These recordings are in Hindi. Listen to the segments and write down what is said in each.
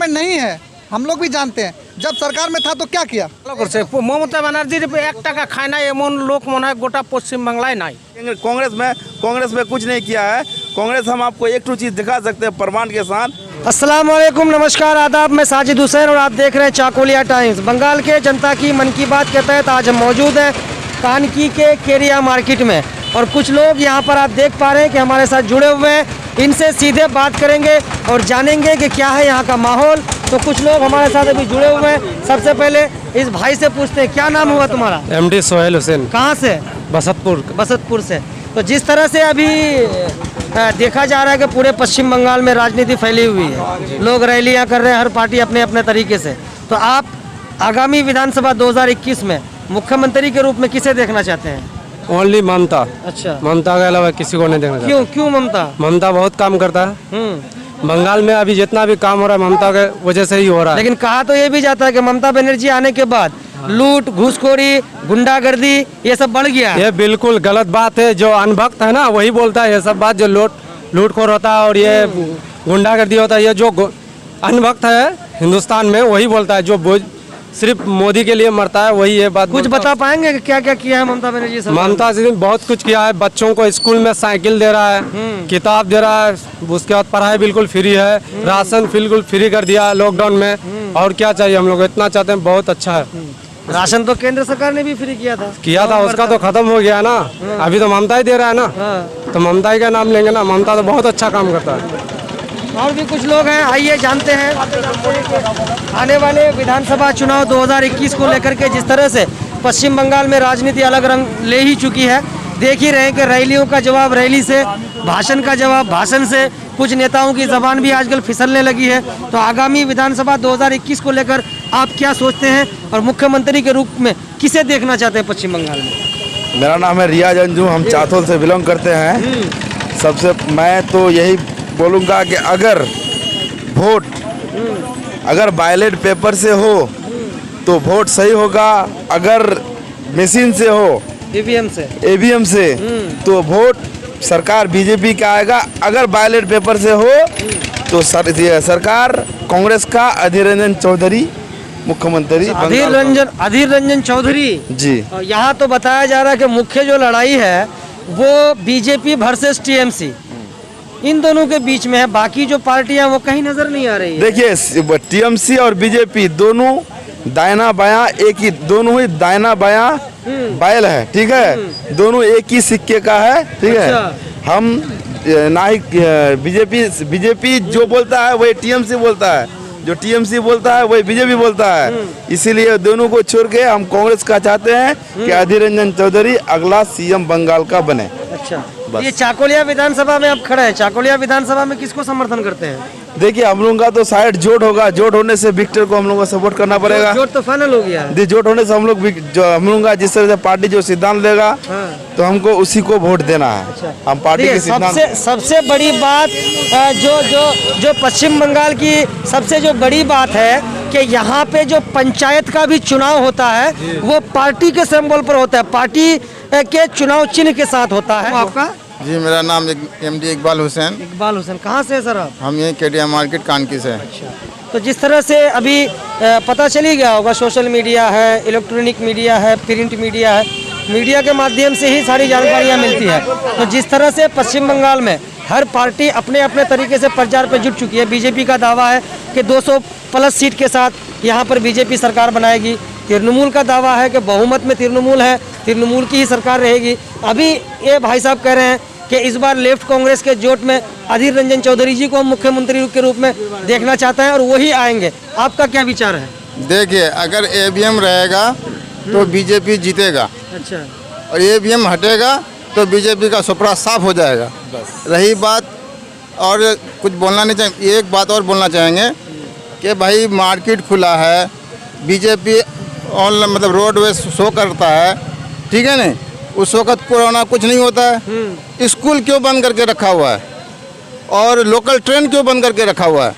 डेवलपमेंट नहीं है, हम लोग भी जानते हैं। जब सरकार में था तो क्या किया? ममता बनर्जी 1 টাকা खाय ना एमन लोक मन है गोटा पश्चिम बंगलाय नहीं। कांग्रेस में कुछ नहीं किया है। कांग्रेस हम आपको एक टू चीज दिखा सकते हैं प्रमाण के साथ। अस्सलाम वालेकुम, नमस्कार, आदाब। मैं साजिद हुसैन और आप देख रहे हैं चाकोलिया टाइम्स। बंगाल के जनता की मन की बात के तहत आज हम मौजूद हैं कानकी के केरिया मार्केट में और कुछ लोग यहाँ पर आप देख पा रहे हैं कि हमारे साथ जुड़े हुए हैं। इनसे सीधे बात करेंगे और जानेंगे कि क्या है यहाँ का माहौल। तो कुछ लोग हमारे साथ अभी जुड़े हुए हैं। सबसे पहले इस भाई से पूछते हैं, क्या नाम हुआ तुम्हारा? MD सोहेल हुसैन। कहाँ से? बसतपुर से। तो जिस तरह से अभी देखा जा रहा है कि पूरे पश्चिम बंगाल में राजनीति फैली हुई है, लोग रैलियां कर रहे हैं, हर पार्टी अपने अपने तरीके से। तो आप आगामी विधानसभा 2021 में मुख्यमंत्री के रूप में किसे देखना चाहते हैं? ओनली ममता। अच्छा, ममता के अलावा किसी को नहीं देखना चाहता। क्यों ममता? ममता बहुत काम करता है। बंगाल में अभी जितना भी काम हो रहा है ममता के वजह से ही हो रहा है। लेकिन कहा तो ये भी जाता है कि ममता बनर्जी आने के बाद लूट, घूसखोरी, गुंडागर्दी ये सब बढ़ गया है। ये बिल्कुल गलत बात है। जो अनभक्त है ना वही बोलता है ये सब बात। जो लूटखोर होता है और ये गुंडागर्दी होता है, ये जो अनभक्त है हिंदुस्तान में वही बोलता है। जो सिर्फ मोदी के लिए मरता है वही ये बात। कुछ बता पाएंगे कि क्या क्या किया है ममता बनर्जी? ममता जी ने बहुत कुछ किया है। बच्चों को स्कूल में साइकिल दे रहा है, किताब दे रहा है, उसके बाद पढ़ाई बिल्कुल फ्री है, राशन बिल्कुल फ्री कर दिया लॉकडाउन में। और क्या चाहिए, हम लोग इतना चाहते हैं, बहुत अच्छा है। राशन तो केंद्र सरकार ने भी फ्री किया था। उसका तो खत्म हो गया ना। अभी तो ममता ही दे रहा है ना। तो ममता ही का नाम लेंगे ना। ममता तो बहुत अच्छा काम करता है। और भी कुछ लोग हैं, आइए जानते हैं। आने वाले विधानसभा चुनाव 2021 को लेकर के जिस तरह से पश्चिम बंगाल में राजनीति अलग रंग ले ही चुकी है, देख ही रहे हैं कि रैलियों का जवाब रैली से, भाषण का जवाब भाषण से, कुछ नेताओं की जबान भी आजकल फिसलने लगी है। तो आगामी विधानसभा 2021 को लेकर आप क्या सोचते हैं और मुख्यमंत्री के रूप में किसे देखना चाहते हैं पश्चिम बंगाल में? मेरा नाम है रियाज अंजू, हम चाथोल से बिलोंग करते हैं। सबसे मैं तो यही बोलूँगा कि अगर वोट अगर बैलेट पेपर से हो तो वोट सही होगा। अगर मशीन से हो, ईवीएम से तो वोट सरकार बीजेपी का आएगा। अगर बैलेट पेपर से हो तो सरकार कांग्रेस का अधीर रंजन चौधरी मुख्यमंत्री। अधीर रंजन चौधरी जी। यहाँ तो बताया जा रहा है कि मुख्य जो लड़ाई है वो बीजेपी वर्सेस टीएमसी, इन दोनों के बीच में है। बाकी जो पार्टियां वो कहीं नजर नहीं आ रही है। देखिए टीएमसी और बीजेपी दोनों दायना बायां एक ही, दोनों ही दायना बायां बैल है, ठीक है। दोनों एक ही सिक्के का है, ठीक है। हम ना ही बीजेपी जो बोलता है वही टीएमसी बोलता है, जो टीएमसी बोलता है वही बीजेपी बोलता है। इसीलिए दोनों को छोड़ के हम कांग्रेस का चाहते हैं कि अधीर रंजन चौधरी अगला सीएम बंगाल का बने। अच्छा, ये चाकोलिया विधानसभा में आप खड़े हैं, चाकोलिया विधानसभा में किसको समर्थन करते हैं? देखिए हम लोगों का तो शायद जोड़ होगा। जोड़ होने से विक्टर को हम लोगों को सपोर्ट करना पड़ेगा। जोड़ तो फाइनल हो गया है। जोड़ होने से हम लोग का जिस तरह से पार्टी जो सिद्धांत लेगा तो हमको उसी को वोट देना है। अच्छा। हम पार्टी के सिद्धांत। सबसे बड़ी बात जो पश्चिम बंगाल की सबसे जो बड़ी बात है कि यहाँ पे जो पंचायत का भी चुनाव होता है वो पार्टी के सिंबल पर होता है, पार्टी के चुनाव चिन्ह के साथ होता है। आपका? जी, मेरा नाम MD इकबाल हुसैन। इकबाल हुसैन, कहाँ से है सर आप? हम ये केरिया मार्केट कानकी से। अच्छा, तो जिस तरह से अभी पता चल ही गया होगा, सोशल मीडिया है, इलेक्ट्रॉनिक मीडिया है, प्रिंट मीडिया है, मीडिया के माध्यम से ही सारी जानकारियाँ मिलती है। तो जिस तरह से पश्चिम बंगाल में हर पार्टी अपने अपने तरीके से प्रचार पर जुट चुकी है। बीजेपी का दावा है कि 200+ सीट के साथ यहाँ पर बीजेपी सरकार बनाएगी। तृणमूल का दावा है कि बहुमत में तृणमूल है, तृणमूल की ही सरकार रहेगी। अभी ये भाई साहब कह रहे हैं कि इस बार लेफ्ट कांग्रेस के जोट में अधीर रंजन चौधरी जी को मुख्यमंत्री के रूप में देखना चाहता है और वही आएंगे। आपका क्या विचार है? देखिए, अगर ईवीएम रहेगा तो बीजेपी जीतेगा। अच्छा। और ईवीएम हटेगा तो बीजेपी का सुपड़ा साफ हो जाएगा। बस रही बात, और कुछ बोलना नहीं चाहिए। एक बात और बोलना चाहेंगे कि भाई मार्केट खुला है, बीजेपी ऑनलाइन मतलब रोडवेज शो करता है, ठीक है नहीं, उस वक्त कोरोना कुछ नहीं होता है। स्कूल क्यों बंद करके रखा हुआ है और लोकल ट्रेन क्यों बंद करके रखा हुआ है?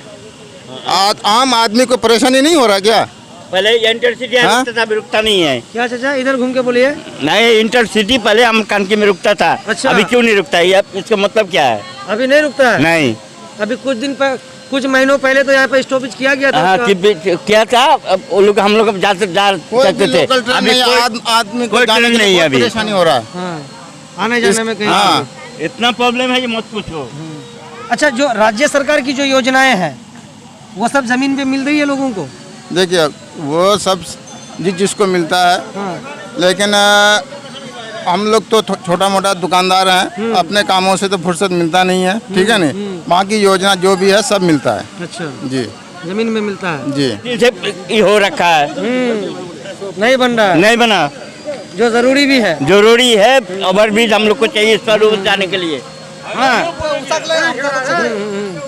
आम आदमी को परेशानी नहीं हो रहा क्या? पहले इंटरसिटी रुकता था, रुकता नहीं है। क्या चाचा, इधर घूम के बोलिए। नहीं, इंटरसिटी पहले हम कानकी में रुकता था। अच्छा। अभी क्यों नहीं रुकता है? इसका मतलब क्या है? अभी नहीं रुकता है? नहीं, अभी कुछ दिन कुछ महीनों पहले तो यहाँ पे स्टॉपेज किया गया था हाँ उसका। क्या था, अब वो लोग हम लोग जा कोई भी सकते थे। लोकल ट्रेन अभी नहीं, आदमी को कोई जाने ट्रेन के लिए नहीं है बहुत अभी। परेशानी हो रहा है। हाँ, आने जाने में कहीं। हाँ इतना प्रॉब्लम है, ये मत पूछो। अच्छा, जो राज्य सरकार की जो योजनाएं हैं वो सब जमीन पे मिल रही है लोगों को? देखिए वो सब जिसको मिलता है, हाँ। लेकिन हम लोग तो छोटा मोटा दुकानदार हैं, अपने कामों से तो फुर्सत मिलता नहीं है, ठीक है नहीं। बाकी योजना जो भी है सब मिलता है अच्छा, जी जमीन में मिलता है जी। ये हो रखा है, नहीं बन रहा है, नहीं बना, जो जरूरी भी है। जरूरी है। ओवरब्रिज हम लोग को चाहिए इस पर रोज जाने के लिए। हाँ,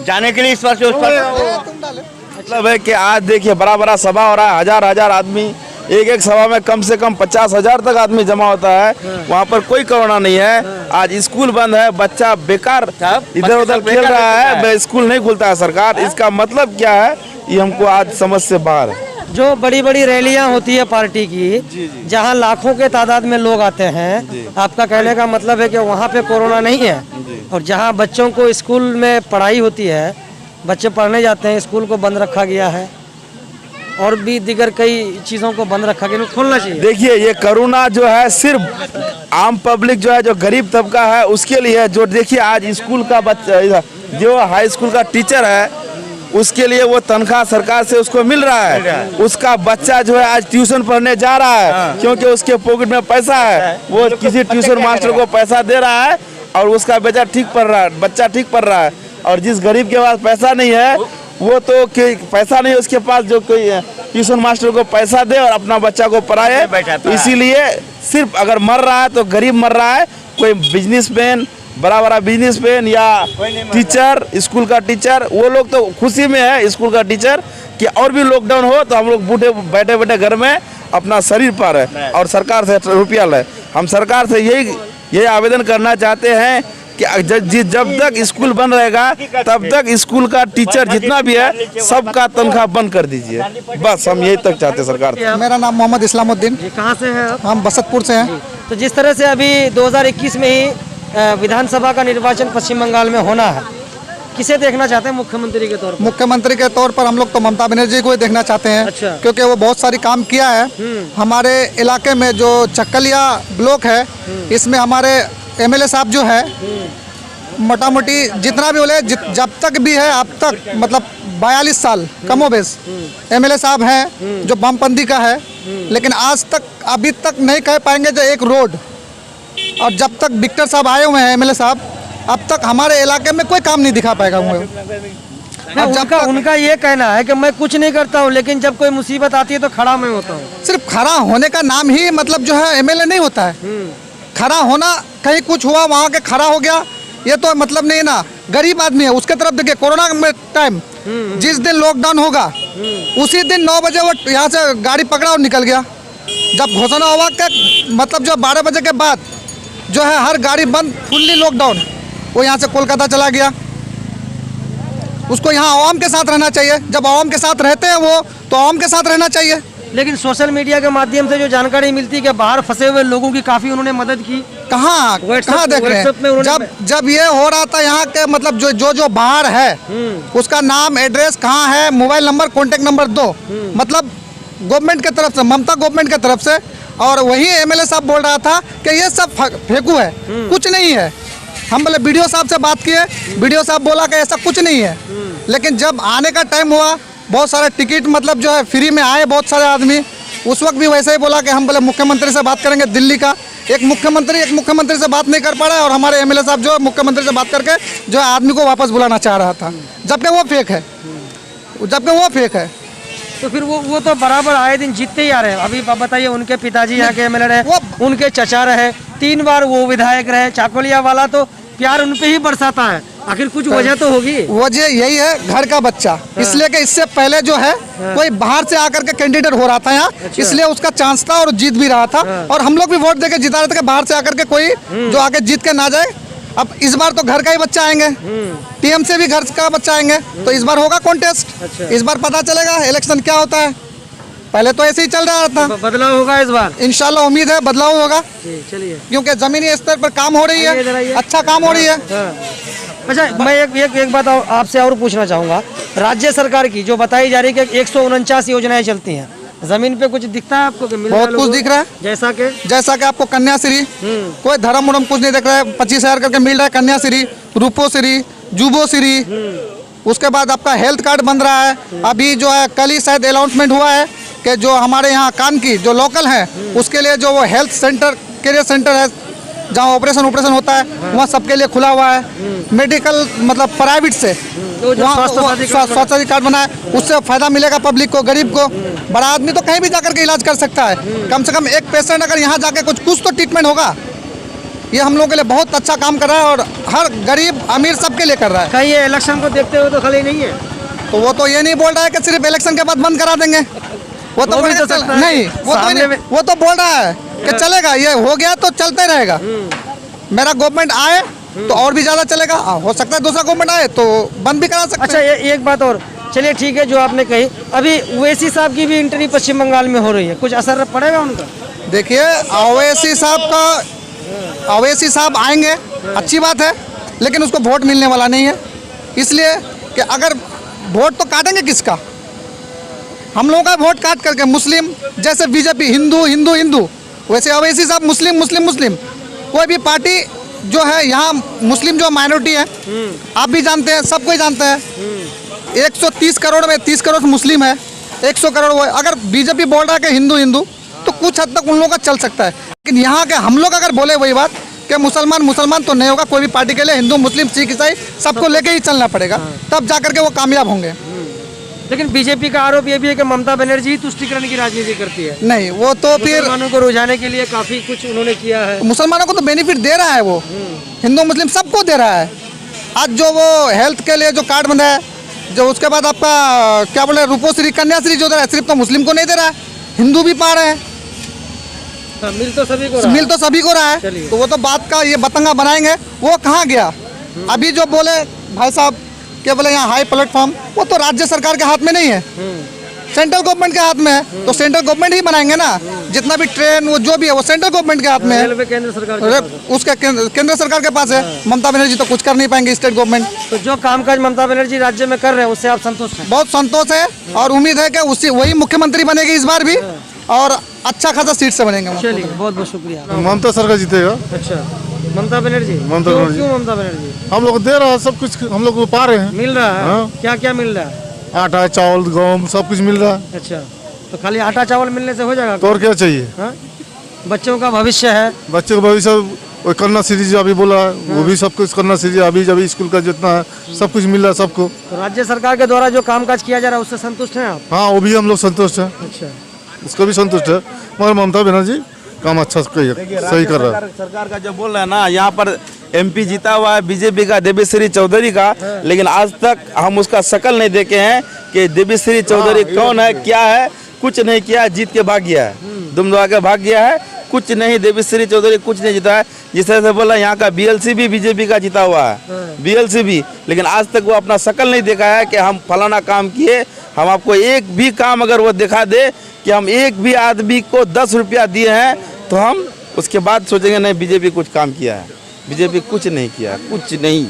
जाने के लिए इस पर से उस पर। मतलब है कि आज देखिए बड़ा बड़ा सभा हो रहा है, हजार हजार आदमी, एक एक सभा में कम से कम 50,000 तक आदमी जमा होता है। वहाँ पर कोई कोरोना नहीं है। आज स्कूल बंद है, बच्चा बेकार इधर उधर खेल रहा है, स्कूल नहीं खुलता है सरकार। इसका मतलब क्या है, ये हमको आज समझ से बाहर है। जो बड़ी बड़ी रैलियां होती है पार्टी की, जहां लाखों के तादाद में लोग आते हैं, आपका कहने का मतलब है कि वहां पे कोरोना नहीं है। और जहां बच्चों को स्कूल में पढ़ाई होती है, बच्चे पढ़ने जाते हैं, स्कूल को बंद रखा गया है और भी दीगर कई चीज़ों को बंद रखा गया, खोलना चाहिए। देखिए ये कोरोना जो है सिर्फ आम पब्लिक जो है, जो गरीब तबका है उसके लिए है। जो देखिए आज स्कूल का बच्चा, जो हाई स्कूल का टीचर है, उसके लिए वो तनख्वाह सरकार से उसको मिल रहा है। उसका बच्चा जो है आज ट्यूशन पढ़ने जा रहा है, क्योंकि उसके पॉकेट में पैसा है। वो किसी ट्यूशन मास्टर को पैसा दे रहा है और उसका बच्चा ठीक पढ़ रहा है, बच्चा ठीक पढ़ रहा है। और जिस गरीब के पास पैसा नहीं है, वो तो पैसा नहीं है उसके पास, जो कोई ट्यूशन मास्टर को पैसा दे और अपना बच्चा को पढ़ाए। तो इसीलिए सिर्फ अगर मर रहा है तो गरीब मर रहा है। कोई बिजनेसमैन, बड़ा बड़ा बिजनेसमैन या टीचर, स्कूल का टीचर, वो लोग तो खुशी में है, स्कूल का टीचर, कि और भी लॉकडाउन हो तो हम लोग बूढ़े बैठे बैठे घर में अपना शरीर पर है और सरकार से रुपया ले। हम सरकार से यही आवेदन करना चाहते हैं कि जब तक स्कूल बंद रहेगा तब तक स्कूल का टीचर जितना भी है सबका तनख्वाह बंद कर दीजिए। बस हम यही तक चाहते हैं सरकार से। मेरा नाम मोहम्मद इस्लामुद्दीन, ये कहाँ से है आप? हम बसतपुर से हैं। तो जिस तरह से अभी 2021 में ही विधानसभा का निर्वाचन पश्चिम बंगाल में होना है, किसे देखना चाहते हैं मुख्यमंत्री के तौर पर? मुख्यमंत्री के तौर पर हम लोग तो ममता बनर्जी को ही देखना चाहते हैं। अच्छा। क्योंकि वो बहुत सारी काम किया है। हमारे इलाके में जो चक्कलिया ब्लॉक है, इसमें हमारे एमएलए साहब जो है, मोटा मोटी जितना भी बोले, जब तक भी है अब तक, मतलब 42 साल कमोबेश एमएलए साहब हैं जो वामपंथी का है, लेकिन आज तक अभी तक नहीं कह पाएंगे जो एक रोड। और जब तक विक्टर साहब आए हुए हैं एमएलए साहब, अब तक हमारे इलाके में कोई काम नहीं दिखा पाएगा वो। अब जब उनका ये कहना है कि मैं कुछ नहीं करता हूँ, लेकिन जब कोई मुसीबत आती है तो खड़ा मैं होता हूँ। सिर्फ खड़ा होने का नाम ही मतलब जो है एमएलए नहीं होता है। खड़ा होना, कहीं कुछ हुआ वहाँ के खड़ा हो गया, ये तो मतलब नहीं ना। गरीब आदमी है, उसके तरफ देखिए। कोरोना में टाइम जिस दिन लॉकडाउन होगा उसी दिन 9 बजे वो यहाँ से गाड़ी पकड़ा और निकल गया। जब घोषणा हुआ कि मतलब जो 12 बजे के बाद जो है हर गाड़ी बंद, फुल्ली लॉकडाउन, वो यहाँ से कोलकाता चला गया। उसको यहाँ आवाम के साथ रहना चाहिए। जब आवाम के साथ रहते हैं वो, तो आवाम के साथ रहना चाहिए। लेकिन सोशल मीडिया के माध्यम से जो जानकारी मिलती है कि बाहर फंसे हुए लोगों की काफी उन्होंने मदद की। कहाँ देख रहे हैं? जब ये हो रहा था यहाँ के मतलब जो बाहर है, उसका नाम, एड्रेस कहाँ है, मोबाइल नंबर, कॉन्टेक्ट नंबर दो, मतलब गवर्नमेंट की तरफ से, ममता गवर्नमेंट की तरफ से। और वही एमएलए साहब बोल रहा था कि ये सब फेंकू है, कुछ नहीं है। हम बोले बीडीओ साहब से बात किए, बीडीओ साहब बोला कि ऐसा कुछ नहीं है। लेकिन जब आने का टाइम हुआ, बहुत सारा टिकट मतलब जो है फ्री में आए बहुत सारे आदमी, उस वक्त भी वैसे ही बोला कि हम बोले मुख्यमंत्री से बात करेंगे। दिल्ली का एक मुख्यमंत्री से बात नहीं कर पा रहा है, और हमारे एमएलए साहब जो मुख्यमंत्री से बात करके जो है आदमी को वापस बुलाना चाह रहा था, जबकि वो फेक है। तो फिर वो तो बराबर आए दिन जीतते ही आ रहे हैं। अभी बताइए, उनके पिताजी यहाँ के एमएलए रहे, उनके चचा रहे, 3 बार वो विधायक रहे। चाकोलिया वाला तो प्यार उन पे ही बरसाता है। आखिर कुछ वजह तो होगी। वजह यही है, घर का बच्चा, इसलिए कि इससे पहले जो है कोई बाहर से आकर के कैंडिडेट हो रहा था यहाँ, इसलिए उसका चांस था और जीत भी रहा था। और हम लोग भी वोट देके जिता रहे थे कि बाहर से आकर के कोई जो आके जीत के ना जाए। अब इस बार तो घर का ही बच्चा आएंगे, टीएमसी भी घर का बच्चा आएंगे, तो इस बार होगा कॉन्टेस्ट। इस बार पता चलेगा इलेक्शन क्या होता है। पहले तो ऐसे ही चल रहा था। बदलाव होगा इस बार? इंशाल्लाह उम्मीद है बदलाव होगा, जी चलिए। क्योंकि जमीनी स्तर पर काम हो रही आइए इधर आइए। है, अच्छा काम हो रही है। हाँ। अच्छा, मैं एक बात आपसे और पूछना चाहूँगा। राज्य सरकार की जो बताई जा रही है कि 149 योजनाएं चलती हैं, जमीन पे कुछ दिखता है आपको कि मिल रहा है बहुत कुछ लोगों दिख को? रहा है, जैसा कि आपको कन्याश्री, कोई धर्म उर्म कुछ नहीं दिख रहा है, 25,000 करके मिल रहा है कन्याश्री, रूपोश्री, जुबोश्री। उसके बाद आपका हेल्थ कार्ड बन रहा है। अभी जो है कल ही शायद अनाउंसमेंट हुआ है कि जो हमारे यहाँ कान की जो लोकल है उसके लिए जो वो हेल्थ सेंटर, कैरियर सेंटर है जहाँ ऑपरेशन होता है, वहाँ सबके लिए खुला हुआ है। मेडिकल मतलब प्राइवेट से वहाँ स्वास्थ्य कार्ड बना है, उससे फायदा मिलेगा पब्लिक को, गरीब को। बड़ा आदमी तो कहीं भी जाकर के इलाज कर सकता है, कम से कम एक पेशेंट अगर यहाँ जाके कुछ तो ट्रीटमेंट होगा। ये हम लोगों के लिए बहुत अच्छा काम कर रहा है और हर गरीब अमीर सबके लिए कर रहा है। कहीं ये इलेक्शन को देखते हुए तो खाली नहीं है? तो वो तो ये नहीं बोल रहा है कि सिर्फ इलेक्शन के बाद बंद करा देंगे, वो तो भी तो सकता है। नहीं, वो तो बोल रहा है कि चलेगा, ये हो गया तो चलते रहेगा। मेरा गवर्नमेंट आए तो और भी ज्यादा चलेगा, हो सकता है दूसरा गवर्नमेंट आए तो बंद भी करा सकते अच्छा, ये एक बात और, चलिए ठीक है जो आपने कही। अभी ओवैसी साहब की भी एंट्री पश्चिम बंगाल में हो रही है, कुछ असर पड़ेगा उनका? देखिए, ओवैसी साहब आएंगे, अच्छी बात है, लेकिन उसको वोट मिलने वाला नहीं है। इसलिए कि अगर वोट तो काटेंगे किसका? हम लोगों का वोट काट करके मुस्लिम, जैसे बीजेपी हिंदू हिंदू हिंदू, वैसे ओवैसी साहब मुस्लिम मुस्लिम मुस्लिम। कोई भी पार्टी जो है यहाँ मुस्लिम जो माइनॉरिटी है, आप भी जानते हैं, सब कोई जानते हैं, 130 करोड़ में 30 करोड़ मुस्लिम है, 100 करोड़ वो है। अगर बीजेपी बोल रहा है कि हिंदू हिंदू, तो कुछ हद तक उन लोगों का चल सकता है, लेकिन यहाँ के हम लोग अगर बोले वही बात कि मुसलमान तो नहीं होगा कोई भी पार्टी के लिए, हिंदू मुस्लिम सिख ईसाई सबको लेके ही चलना पड़ेगा, तब जाकर के वो कामयाब होंगे। लेकिन बीजेपी का आरोप ये भी है कि ममता बनर्जी तुष्टीकरण की राजनीति करती है। नहीं, वो तो फिर मुसलमानों को रुझाने के लिए काफी कुछ उन्होंने किया है। मुसलमानों को तो बेनिफिट दे रहा है, वो हिंदू मुस्लिम सबको दे रहा है। आज जो वो हेल्थ के लिए जो कार्ड बना है, जो उसके बाद आपका क्या बोले रूपोश्री कन्याश्री जो दे रहा है, सिर्फ तो मुस्लिम को नहीं दे रहा है, हिंदू भी पा रहे हैं। हाँ, मिल तो सभी को रहा है। तो वो तो बात का ये बतंगा बनाएंगे, वो कहाँ गया? अभी जो बोले भाई साहब क्या बोले यहाँ हाई प्लेटफॉर्म, वो तो राज्य सरकार के हाथ में नहीं है, सेंट्रल गवर्नमेंट के हाथ में है। तो सेंट्रल गवर्नमेंट ही बनाएंगे ना, जितना भी ट्रेन वो जो भी है वो सेंट्रल गवर्नमेंट के हाथ में है, केंद्र सरकार उसके केंद्र सरकार के पास है। ममता बनर्जी तो कुछ कर नहीं पाएंगे, स्टेट गवर्नमेंट। तो जो कामकाज ममता बनर्जी राज्य में कर रहे हैं उससे आप संतुष्ट हैं? बहुत संतोष है और उम्मीद है कि वही मुख्यमंत्री बनेगी इस बार भी, और अच्छा खासा सीट से बनेंगे। चलिए, बहुत बहुत शुक्रिया। ममता सरकार जीतेगा। अच्छा, ममता बनर्जी? ममता बनर्जी। क्यों ममता बनर्जी? हम लोग दे रहा है सब कुछ, हम लोग को पा रहे हैं। मिल रहा है? हाँ। क्या क्या मिल रहा है? आटा चावल गेहूं सब कुछ मिल रहा है। अच्छा, तो खाली आटा चावल मिलने से हो जाएगा? तो और क्या चाहिए? हाँ? बच्चों का भविष्य है, बच्चे का भविष्य, वो कन्या सीरीज अभी बोला है, वो भी सब कुछ कन्या सीरीज अभी जब स्कूल का जितना है सब कुछ मिल रहा है सबको। तो राज्य सरकार के द्वारा जो कामकाज किया जा रहा है उससे संतुष्ट हैं आप? हाँ, वो भी हम लोग संतुष्ट हैं। अच्छा, उसको भी संतुष्ट है, मगर ममता बनर्जी काम अच्छा सही कर रहा है। सरकार का जो बोल रहा है ना, यहाँ पर एमपी जीता हुआ है बीजेपी का देवीश्री चौधरी का, लेकिन आज तक हम उसका शकल नहीं देखे हैं कि देवीश्री चौधरी कौन है, क्या है। कुछ नहीं किया, जीत के भाग गया है, दुम दबा के भाग गया है, कुछ नहीं। देवीश्री चौधरी कुछ नहीं जीता है। जिस तरह से बोला, यहाँ का बीएलसी भी बीजेपी का जीता हुआ है, बीएलसी भी, लेकिन आज तक वो अपना शकल नहीं देखा है कि हम फलाना काम किए। हम आपको एक भी काम अगर वो दिखा दे कि हम एक भी आदमी को 10 रुपया दिए हैं, तो हम उसके बाद सोचेंगे नहीं बीजेपी कुछ काम किया है। बीजेपी कुछ नहीं किया, कुछ नहीं।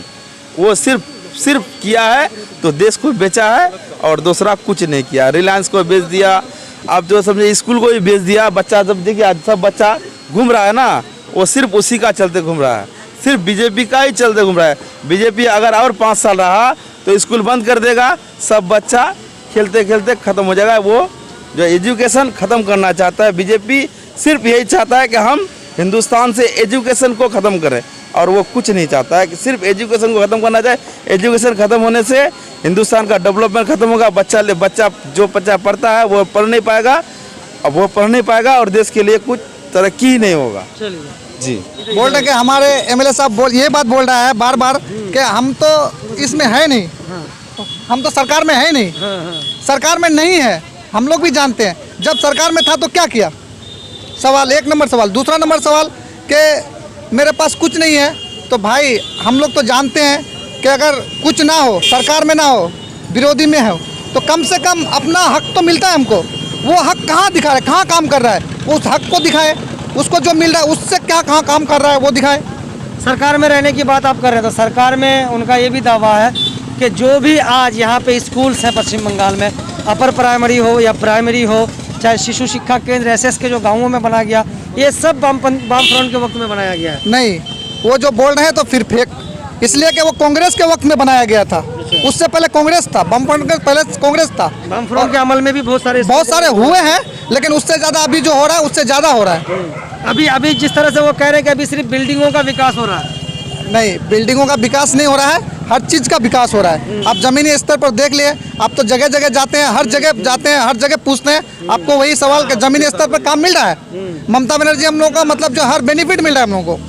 वो सिर्फ किया है तो देश को बेचा है और दूसरा कुछ नहीं किया। रिलायंस को बेच दिया, अब जो समझे स्कूल को भी बेच दिया। बच्चा जब देखिए आज सब बच्चा घूम रहा है ना, वो सिर्फ उसी का चलते घूम रहा है, सिर्फ बीजेपी का ही चलते घूम रहा है। बीजेपी अगर और 5 साल रहा तो स्कूल बंद कर देगा, सब बच्चा खेलते खेलते ख़त्म हो जाएगा। वो जो एजुकेशन ख़त्म करना चाहता है बीजेपी, सिर्फ यही चाहता है कि हम हिंदुस्तान से एजुकेशन को ख़त्म करें, और वो कुछ नहीं चाहता है कि सिर्फ एजुकेशन को ख़त्म करना चाहे। एजुकेशन ख़त्म होने से हिंदुस्तान का डेवलपमेंट ख़त्म होगा। बच्चा जो बच्चा पढ़ता है वो पढ़ नहीं पाएगा, अब वो पढ़ नहीं पाएगा और देश के लिए कुछ तरक्की ही नहीं होगा। जी, बोल रहे कि हमारे एमएलए साहब ये बात बोल रहा है बार बार कि हम तो इसमें है नहीं, हम तो सरकार में है नहीं। सरकार में नहीं है, हम लोग भी जानते हैं। जब सरकार में था तो क्या किया? सवाल, 1 नंबर सवाल। दूसरा नंबर सवाल कि मेरे पास कुछ नहीं है, तो भाई हम लोग तो जानते हैं कि अगर कुछ ना हो, सरकार में ना हो, विरोधी में हो, तो कम से कम अपना हक तो मिलता है हमको। वो हक कहाँ दिखा रहा है, कहाँ काम कर रहा है, उस हक को दिखाए, उसको जो मिल रहा है उससे क्या कहाँ काम कर रहा है वो दिखाए। सरकार में रहने की बात आप कर रहे हैं, तो सरकार में उनका ये भी दावा है कि जो भी आज यहाँ पे स्कूल्स हैं पश्चिम बंगाल में, अपर प्राइमरी हो या प्राइमरी हो, चाहे शिशु शिक्षा केंद्र एसएस के जो गाँवों में बना गया, ये सब वाम फ्रंट के वक्त में बनाया गया है। नहीं, वो जो बोल रहे हैं तो फिर फेक, इसलिए कि वो कांग्रेस के वक्त में बनाया गया था, उससे पहले कांग्रेस था, वामफ्रंट के पहले कांग्रेस था। वामफ्रंट के अमल में भी बहुत सारे हुए हैं, लेकिन उससे ज़्यादा अभी जो हो रहा है उससे ज़्यादा हो रहा है। अभी जिस तरह से वो कह रहे हैं कि अभी सिर्फ बिल्डिंगों का विकास हो रहा है, नहीं, बिल्डिंगों का विकास नहीं हो रहा है, हर चीज़ का विकास हो रहा है। आप ज़मीनी स्तर पर देख लिए, आप तो जगह जगह जाते हैं, हर जगह जाते हैं, हर जगह पूछते हैं, आपको वही सवाल कि ज़मीनी स्तर पर काम मिल रहा है। ममता बनर्जी हम लोगों का मतलब जो हर बेनिफिट मिल रहा है हम लोगों को,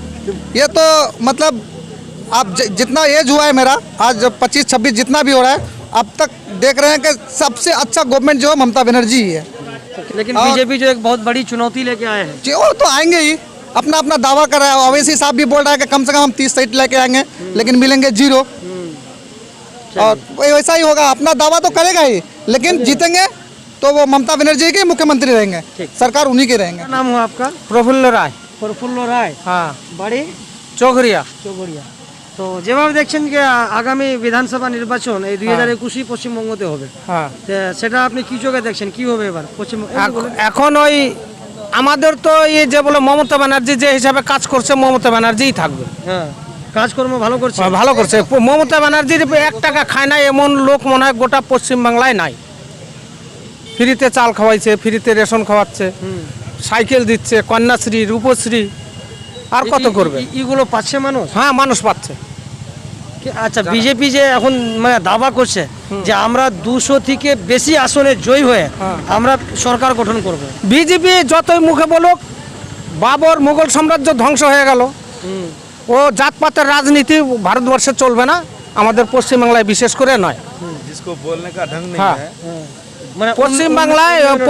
ये तो मतलब आप जितना एज हुआ है मेरा, आज 25-26 जितना भी हो रहा है, अब तक देख रहे हैं कि सबसे अच्छा गवर्नमेंट जो है ममता बनर्जी ही है। लेकिन बीजेपी जो एक बहुत बड़ी चुनौती लेके आए हैं, जी वो तो आएंगे ही, अपना अपना दावा कर रहा है। ओवैसी साहब भी बोल रहा है कि कम से कम हम 30 सीट लेके आएंगे, लेकिन मिलेंगे 0। और वैसा ही होगा, अपना दावा तो करेगा ही, लेकिन जीतेंगे तो वो ममता बनर्जी के मुख्यमंत्री रहेंगे, सरकार उन्हीं के रहेंगे। क्या नाम हुआ आपका? प्रफुल्ल राय। प्रफुल्ल राय। हाँ, বাড়ি চৌঘরিয়া। চৌগড়িয়া। তো যেভাবে দেখছেন যে আগামী বিধানসভা নির্বাচন এই 2021 পশ্চিমবঙ্গতে হবে, হ্যাঁ, তো সেটা আপনি কি চোখে দেখছেন, কি হবে এবার পশ্চিমবঙ্গ? এখন ওই আমাদের তো এই যে বলে মমতা ব্যানার্জি যে হিসাবে কাজ করছে, মমতা ব্যানার্জিই থাকবে। হ্যাঁ, কাজকর্ম ভালো করছে। ভালো করছে। মমতা ব্যানার্জির 1 টাকা খায় না এমন লোক মনে হয় গোটা পশ্চিমবাংলায় নাই। ফ্রিতে চাল খাওয়াইছে, ফ্রিতে রেশন খাওয়াচ্ছে, সাইকেল দিচ্ছে, কন্যাশ্রী, রূপশ্রী, আর কত করবে? এগুলো পাচ্ছে মানুষ? হ্যাঁ, মানুষ পাচ্ছে। আচ্ছা, বিজেপি যে এখন মানে দাবা করছে যে আমরা 200 থেকে বেশি আসনে জয়ী হয়ে আমরা সরকার গঠন করব, বিজেপি যতই মুখে বলুক, বাবর মুঘল সাম্রাজ্য ধ্বংস হয়ে গেল, ও জাতপাতের রাজনীতি ভারতবর্ষে চলবে না, আমাদের পশ্চিমবাংলায় বিশেষ করে নয়। जिसको बोलने का ढंग नहीं हाँ। है, মানে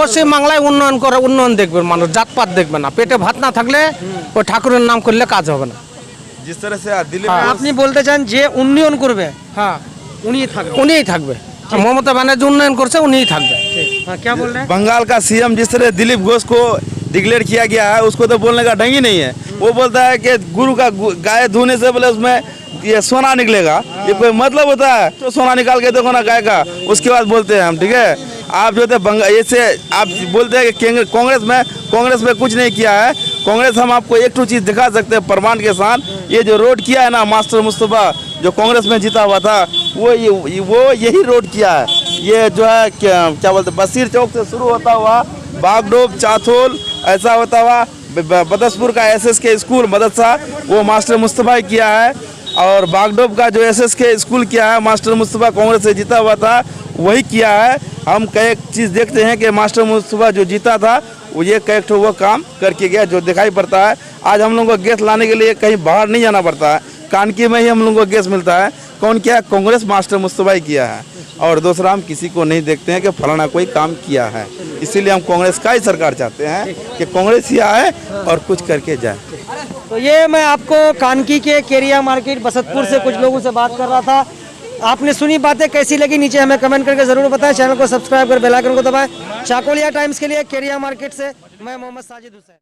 পশ্চিমবাংলায় উন্নয়ন দেখবে মানুষ, জাতপাত দেখবে না। পেটে ভাত না থাকলে ওই ঠাকুরের নাম করলে কাজ হবে না। जिस तरह से दिल्ली আপনি বলতে চান যে উন্নয়ন করবে হ্যাঁ, উনিই থাকবে? উনিই থাকবে। মমতা ব্যানার্জি উন্নয়ন করছে, উনিই থাকবে। हाँ, क्या बोल रहे हैं? बंगाल का सीएम जिस तरह दिलीप घोष को डिक्लेयर किया गया है, उसको तो बोलने का ढंग ही नहीं है। वो बोलता है कि गुरु का गाय धोने से बोले उसमें ये सोना निकलेगा, ये कोई मतलब होता है? तो सोना निकाल के देखो ना गाय का, उसके बाद बोलते हैं हम, ठीक है। आप जो थे ऐसे आप बोलते हैं कि कांग्रेस में कुछ नहीं किया है। कांग्रेस हम आपको एक तो चीज़ दिखा सकते हैं प्रमाण के साथ, ये जो रोड किया है ना मास्टर मुस्तफा जो कांग्रेस में जीता हुआ था, वो यही रोड किया है। ये जो है क्या बोलते हैं, बसीर चौक से शुरू होता हुआ बागडोब, चाथोल, ऐसा होता हुआ बदसपुर का एसएस के स्कूल मदरसा, वो मास्टर मुस्तफा ही किया है। और बागडोब का जो एसएस के स्कूल किया है, मास्टर मुस्तफा कांग्रेस से जीता हुआ था, वही किया है। हम कई चीज़ देखते हैं कि मास्टर मुस्तफा जो जीता था वो ये कई ठो वो काम करके गया जो दिखाई पड़ता है। आज हम लोगों को गैस लाने के लिए कहीं बाहर नहीं जाना पड़ता है, कानकी में ही हम लोगों को गैस मिलता है। कौन किया? कांग्रेस मास्टर मुस्तफा ही किया है, और दूसरा हम किसी को नहीं देखते हैं कि फलाना कोई काम किया है। इसीलिए हम कांग्रेस का ही सरकार चाहते हैं कि कांग्रेस ही आए और कुछ करके जाए। तो ये मैं आपको कानकी के केरिया मार्केट बसतपुर से कुछ लोगों से बात कर रहा था। आपने सुनी बातें, कैसी लगी नीचे हमें कमेंट करके जरूर बताएं। चैनल को सब्सक्राइब कर बेल आइकन को दबाएं। चाकोलिया टाइम्स के लिए केरिया मार्केट से मैं मोहम्मद साजिद हुसैन।